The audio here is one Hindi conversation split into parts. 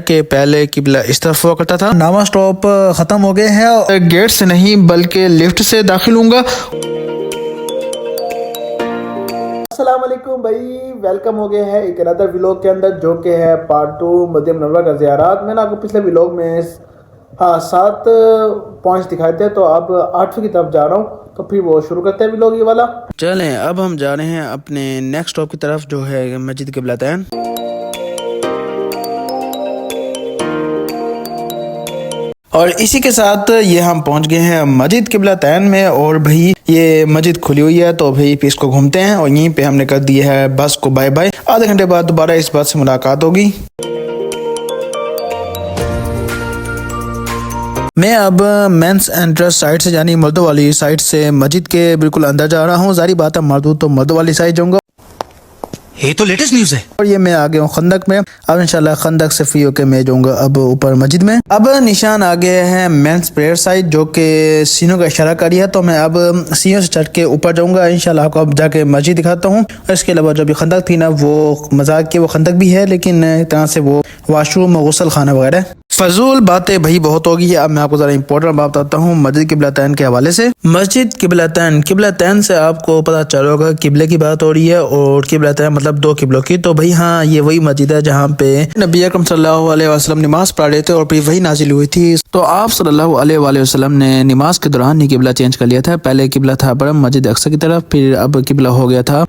कि पहले किबला इस तरफ हुआ करता था। नामा स्टॉप खत्म हो गए हैं और गेट से नहीं बल्कि लिफ्ट से दाखिल होऊंगा। अस्सलाम वालेकुम भाई, वेलकम हो गया है एक अनदर व्लॉग के अंदर, जो कि है पार्ट 2 मदीना मुनव्वरा का ज़ियारत। मैंने आपको पिछले व्लॉग में 7 पॉइंट्स दिखाए थे, तो अब 8वीं की तरफ जा रहा हूँ, तो फिर वो शुरू करते हैं व्लॉग ये वाला। चलें अब हम जा रहे हैं अपने नेक्स्ट स्टॉप की तरफ, जो है मस्जिद क़िबलतैन। और इसी के साथ ये हम पहुंच गए हैं मस्जिद क़िबलतैन में। और भाई ये मस्जिद खुली हुई है, तो भाई इसको घूमते हैं। और यहीं पे हमने कर दिया है बस को बाय बाय। आधे घंटे बाद दोबारा इस बस से मुलाकात होगी। मैं अब मेंस एंट्रेंस साइड से यानी मर्दों वाली साइड से मस्जिद के बिल्कुल अंदर जा रहा हूँ। जारी बात है मर्दों तो मर्दों वाली साइड जाऊंगा। ये तो लेटेस्ट न्यूज़ है। और ये मैं आ गया हूँ खंदक में। अब इंशाल्लाह खंदक से फ्री होकर मैं जाऊंगा अब ऊपर मस्जिद में। अब निशान आ गए हैं मेंस प्रेयर साइड, जो कि सीनों का इशारा कर रही है। तो मैं अब सीनों से चढ़ के ऊपर जाऊंगा। इंशाल्लाह आपको अब जाके मस्जिद दिखाता हूँ। और इसके अलावा जो भी खंदक थी ना, वो मजाक की वो खंदक भी है, लेकिन एक तरह से वो वाशरूम गुसल खाना वगैरह। फजूल बातें भाई बहुत होगी है। अब मैं आपको जरा इंपॉर्टेंट बात बताता हूँ मस्जिद क़िबलतैन के हवाले से। मस्जिद क़िबलतैन से आपको पता चला होगा किबले की बात हो रही है, और क़िबलतैन मतलब 2 किबलों की। तो भाई हाँ, ये वही मस्जिद है जहाँ पे नबी अकरम सल्लल्लाहु अलैहि वसल्लम नमाज पढ़ रहे थे और फिर वही नाजिल हुई थी। तो आप सल्लल्लाहु अलैहि वसल्लम ने नमाज के दौरान ही किबला चेंज कर लिया था। पहले किबला था बरम मस्जिद अक्सा की तरफ, फिर अब किबला हो गया था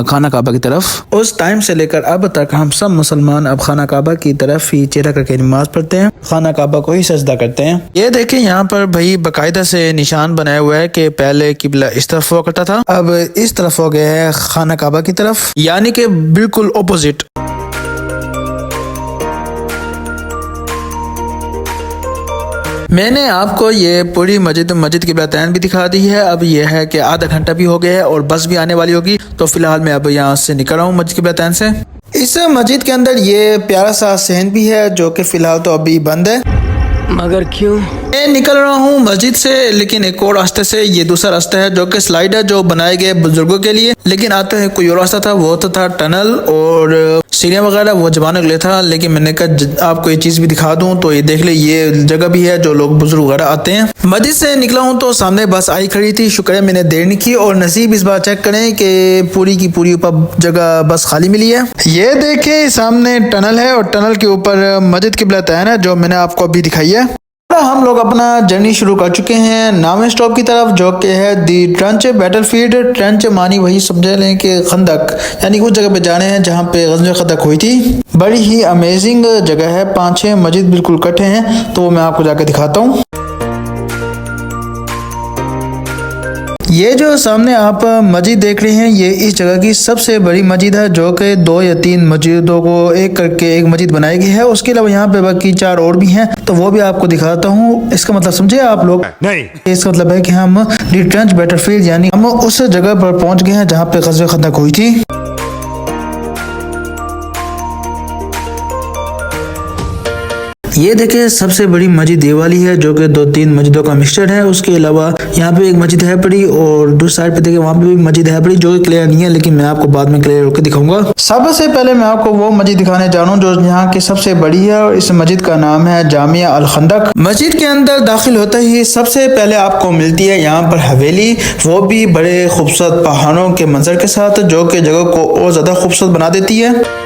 खाना काबा की तरफ। उस टाइम से लेकर अब तक हम सब मुसलमान अब खाना काबा की तरफ ही चेहरा करके नमाज पढ़ते हैं, खाना काबा को ही सजदा करते हैं। ये देखिए यहाँ पर भाई बाकायदा से निशान बनाया हुआ है कि पहले किबला इस तरफ हुआ करता था, अब इस तरफ हो गया है खाना काबा की तरफ, यानी कि बिल्कुल ऑपोजिट। मैंने आपको ये पूरी मस्जिद क़िबलतैन भी दिखा दी है। अब ये है कि आधा घंटा भी हो गया है और बस भी आने वाली होगी। तो फिलहाल मैं अब यहाँ से निकल रहा हूँ मस्जिद क़िबलतैन से। इस मस्जिद के अंदर ये प्यारा सा सहन भी है, जो कि फिलहाल तो अभी बंद है। मगर क्यों? मैं निकल रहा हूँ मस्जिद से, लेकिन एक और रास्ते से। ये दूसरा रास्ता है जो कि स्लाइड है, जो बनाए गए बुजुर्गों के लिए। लेकिन आते हैं कोई और रास्ता था, वो तो था टनल और सीढ़ियाँ वगैरह, वो जमाने के लिए था। लेकिन मैंने कहा आपको ये चीज़ भी दिखा दूँ, तो ये देख ले, ये जगह भी है जो लोग बुजुर्ग वगैरह आते हैं। मस्जिद से निकला हूँ तो सामने बस आई खड़ी थी। शुक्र है मैंने देर नहीं की। और नसीब इस बार चेक करें कि पूरी की पूरी ऊपर जगह बस खाली मिली है। ये देखे सामने टनल है और टनल के ऊपर मस्जिद क़िबलतैन है, जो मैंने आपको अभी दिखाई है। हम लोग अपना जर्नी शुरू कर चुके हैं नामे स्टॉप की तरफ, जो कि है दी ट्रंच बैटलफील्ड। ट्रंच मानी वही समझ लें कि खंदक, यानी उस जगह पे जाने हैं जहाँ पे ग़ज़वे खंदक हुई थी। बड़ी ही अमेजिंग जगह है, 5-6 मस्जिद बिल्कुल इकट्ठे हैं, तो मैं आपको जाके दिखाता हूँ। ये जो सामने आप मस्जिद देख रहे हैं, ये इस जगह की सबसे बड़ी मस्जिद है, जो कि 2 या 3 मस्जिदों को एक करके एक मस्जिद बनाई गई है। उसके अलावा यहाँ पे बाकी 4 और भी हैं, तो वो भी आपको दिखाता हूँ। इसका मतलब समझे आप लोग? नहीं, इसका मतलब है कि हम दी ट्रंच बैटलफील्ड यानी हम उस जगह पर पहुँच गए हैं जहाँ पे ग़ज़वे खंदक हुई थी। ये देखिए सबसे बड़ी मस्जिद ये वाली है, जो कि 2-3 मस्जिदों का मिक्सचर है। उसके अलावा यहाँ पे एक मस्जिद है बड़ी, और दूसरी साइड पे देखिए वहाँ पे भी मस्जिद है बड़ी, जो क्लियर नहीं है, लेकिन मैं आपको बाद में क्लियर होकर दिखाऊंगा। सबसे पहले मैं आपको वो मस्जिद दिखाने जा रहा हूँ जो यहाँ की सबसे बड़ी है, और इस मस्जिद का नाम है जामिया अल खंदक। मस्जिद के अंदर दाखिल होते ही सबसे पहले आपको मिलती है यहाँ पर हवेली, वो भी बड़े खूबसूरत पहाड़ों के मंजर के साथ, जो कि जगह को और ज्यादा खूबसूरत बना देती है।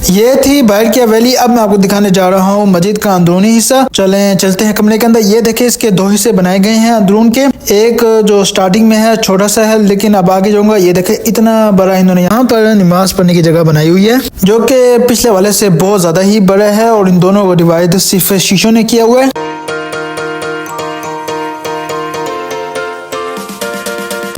ये थी बाहर की हवेली। अब मैं आपको दिखाने जा रहा हूँ मस्जिद का अंदरूनी हिस्सा। चलते हैं कमरे के अंदर। ये देखिए इसके 2 हिस्से बनाए गए हैं अंदरून के। एक जो स्टार्टिंग में है छोटा सा है, लेकिन अब आगे जाऊंगा। ये देखिए इतना बड़ा इन्होंने यहाँ पर नमाज पढ़ने की जगह बनाई हुई है, जो कि पिछले वाले से बहुत ज्यादा ही बड़ा है। और इन दोनों को डिवाइड सिर्फ शीशों ने किया हुआ है।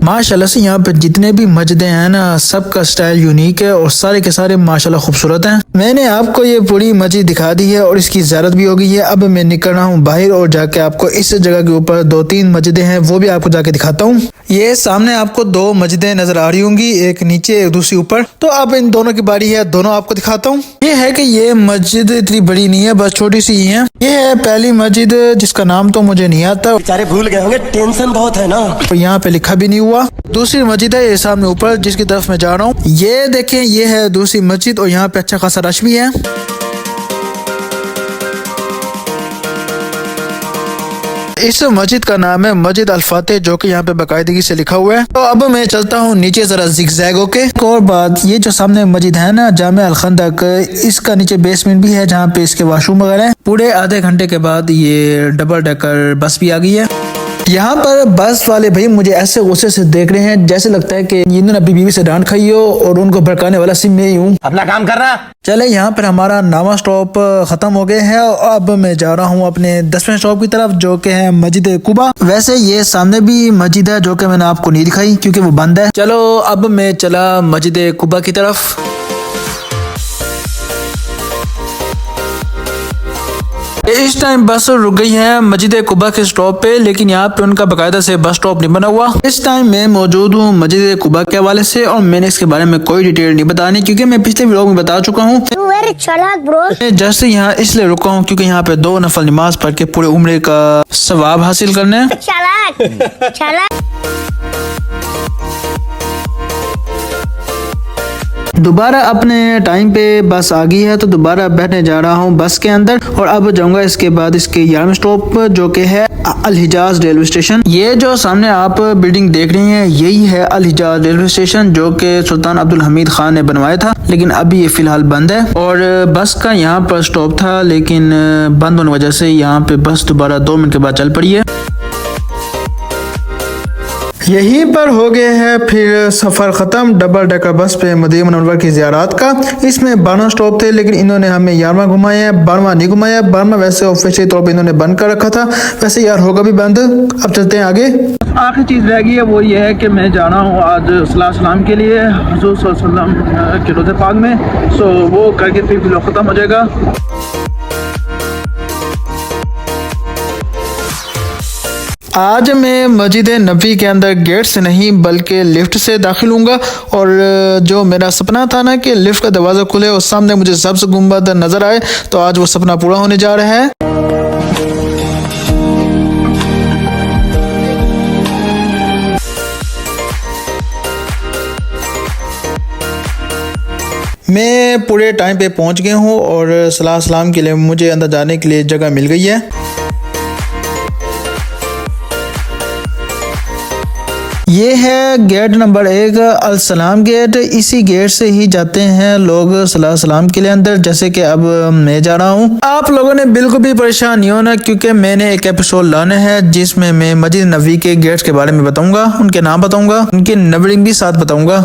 माशाल्लाह से यहाँ पे जितने भी मस्जिदें हैं ना, सबका स्टाइल यूनिक है और सारे के सारे माशाल्लाह खूबसूरत हैं। मैंने आपको ये पूरी मस्जिद दिखा दी है और इसकी ज़ियारत भी हो गई है। अब मैं निकल रहा हूँ बाहर और जाके आपको इस जगह के ऊपर 2-3 मस्जिदें हैं, वो भी आपको जाके दिखाता हूँ। ये सामने आपको 2 मस्जिदें नजर आ रही होंगी, एक नीचे एक दूसरी ऊपर। तो अब इन दोनों की बारी है, दोनों आपको दिखाता हूँ। ये है कि ये मस्जिद इतनी बड़ी नहीं है, बस छोटी सी ही है। ये है पहली मस्जिद, जिसका नाम तो मुझे नहीं आता, बेचारे भूल गए होंगे, टेंशन बहुत है ना। तो यहाँ पे लिखा भी नहीं हुआ। कुबा। दूसरी मस्जिद है ये सामने ऊपर जिसकी तरफ मैं जा रहा हूँ। ये देखें ये है दूसरी मस्जिद और यहाँ पे अच्छा खासा रश भी है। इस मस्जिद का नाम है मस्जिद अल-फातिह जो कि यहाँ पे बाकायदगी से लिखा हुआ है। तो अब मैं चलता हूँ नीचे जरा जिगजैग होके। एक और बात, ये जो सामने मस्जिद है ना जामे अल-खंदक, इसका नीचे बेसमेंट भी है जहाँ पे इसके वॉशरूम वगैरह है। पूरे आधे घंटे के बाद ये डबल डेकर बस भी आ गई है। यहाँ पर बस वाले भाई मुझे ऐसे गुस्से से देख रहे हैं जैसे लगता है कि इन्होंने अपनी बीवी से डांट खाई हो और उनको भड़काने वाला सिर्फ मैं ही हूँ। अपना काम कर रहा। चले यहाँ पर हमारा नावा स्टॉप खत्म हो गया है और अब मैं जा रहा हूँ अपने 10वें स्टॉप की तरफ जो कि है मस्जिद कुबा। वैसे ये सामने भी मस्जिद है जो कि मैंने आपको नहीं दिखाई क्योंकि वो बंद है। चलो अब मैं चला मस्जिद कुबा की तरफ। इस टाइम बस रुक गई है मस्जिद कुबा के स्टॉप पे, लेकिन यहाँ पे उनका बाकायदा से बस स्टॉप नहीं बना हुआ। इस टाइम मैं मौजूद हूँ मस्जिद कुबा के हवाले से और मैंने इसके बारे में कोई डिटेल नहीं बतानी क्योंकि मैं पिछले व्लॉग में बता चुका हूँ। जैसे यहाँ इसलिए रुका हूँ क्योंकि यहाँ पे 2 नफल नमाज पढ़ के पूरे उम्रे का सवाब हासिल करने। दोबारा अपने टाइम पे बस आ गई है तो दोबारा बैठने जा रहा हूँ बस के अंदर और अब जाऊंगा इसके बाद इसके 11वें स्टॉप जो कि है अल हिजाज रेलवे स्टेशन। ये जो सामने आप बिल्डिंग देख रही हैं यही है अल हिजाज रेलवे स्टेशन जो कि सुल्तान अब्दुल हमीद खान ने बनवाया था, लेकिन अभी ये फिलहाल बंद है। और बस का यहाँ पर स्टॉप था लेकिन बंद होने की वजह से यहाँ पे बस दोबारा 2 मिनट के बाद चल पड़ी है। यहीं पर हो गया है फिर सफ़र ख़त्म डबल डेकर बस पे मदीना मुनव्वरा की ज़ियारत का। इसमें 12 स्टॉप थे लेकिन इन्होंने हमें 11वां घुमाया है, 12वां नहीं घुमाया। 12वां वैसे ऑफिशियल तौर पे इन्होंने बंद कर रखा था, वैसे यार होगा भी बंद। अब चलते हैं आगे। आखिरी चीज़ रह गई है वो ये है कि मैं जाना हूँ आज सलात सलाम के लिए हुज़ूर सल्लल्लाहु अलैहि वसल्लम के रोज़े पाक में, सो वो करके फिर व्लॉग ख़त्म हो जाएगा। आज मैं मस्जिद नबी के अंदर गेट से नहीं बल्कि लिफ्ट से दाखिल हूँगा और जो मेरा सपना था ना कि लिफ्ट का दरवाज़ा खुले और सामने मुझे सब्ज़ गुंबद नज़र आए, तो आज वो सपना पूरा होने जा रहा है। मैं पूरे टाइम पे पहुँच गया हूँ और सलात सलाम के लिए मुझे अंदर जाने के लिए जगह मिल गई है। ये है गेट नंबर 1 अल सलाम गेट। इसी गेट से ही जाते हैं लोग सलात सलाम के लिए अंदर, जैसे कि अब मैं जा रहा हूँ। आप लोगों ने बिल्कुल भी परेशान नहीं होना क्योंकि मैंने एक एपिसोड लाना है जिसमें मैं मस्जिद नबी के गेट्स के बारे में बताऊंगा, उनके नाम बताऊंगा, उनकी नंबरिंग भी साथ बताऊंगा।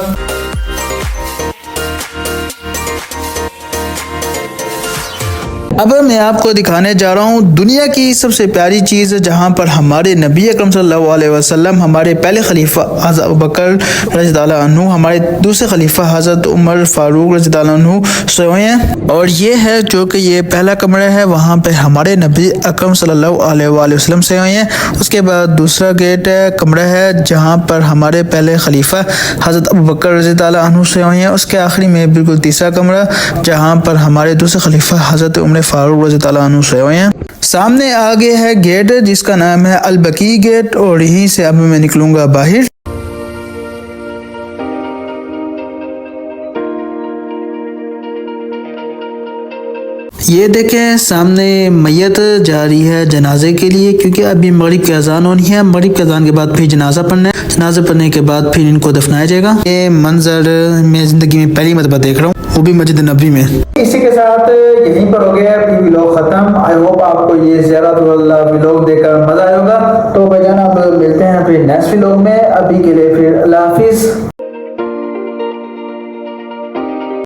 अब मैं आपको दिखाने जा रहा हूँ दुनिया की सबसे प्यारी चीज़ जहाँ पर हमारे नबी अकरम सल्लल्लाहु अलैहि वसल्लम, हमारे पहले खलीफा हज़रत अबू बकर रज़ियल्लाहु अन्हु, हमारे दूसरे खलीफा हज़रत उमर फारूक रज़ियल्लाहु अन्हु सोए हुए हैं। और ये है जो कि ये पहला कमरा है, वहाँ पे हमारे नबी अकरम सल्लल्लाहु अलैहि वसल्लम सोए हुए हैं। उसके बाद दूसरा गेट कमरा है जहाँ पर हमारे पहले खलीफा हज़रत अबू बकर रज़ियल्लाहु अन्हु सोए हुए हैं। उसके आखिरी में बिल्कुल तीसरा कमरा जहाँ पर हमारे दूसरे खलीफा हज़रत उमर फारूक रज़ियल्लाहु अन्हु सोए हुए हैं। सामने आगे है गेट जिसका नाम है अल बकी गेट और यहीं से अब मैं निकलूंगा बाहर। ये देखें सामने मैयत जा रही है जनाजे के लिए क्योंकि अभी मगरिब की अजान होनी है। मगरिब की अजान के बाद फिर जनाजा पढ़ना है, जनाजा पढ़ने के बाद फिर इनको दफनाया जाएगा। ये मंजर मैं जिंदगी में पहली मरतबा देख रहा हूँ, वो भी मस्जिद नबी में। इसी के साथ यहीं पर हो गया फिर व्लॉग खत्म। आई होप आपको ये ज़ियारत वाला व्लॉग देखकर मजा आएगा। तो भाईजान अब मिलते हैं फिर नेक्स्ट व्लॉग में। अभी के लिए फिर अल्लाह हाफिज़।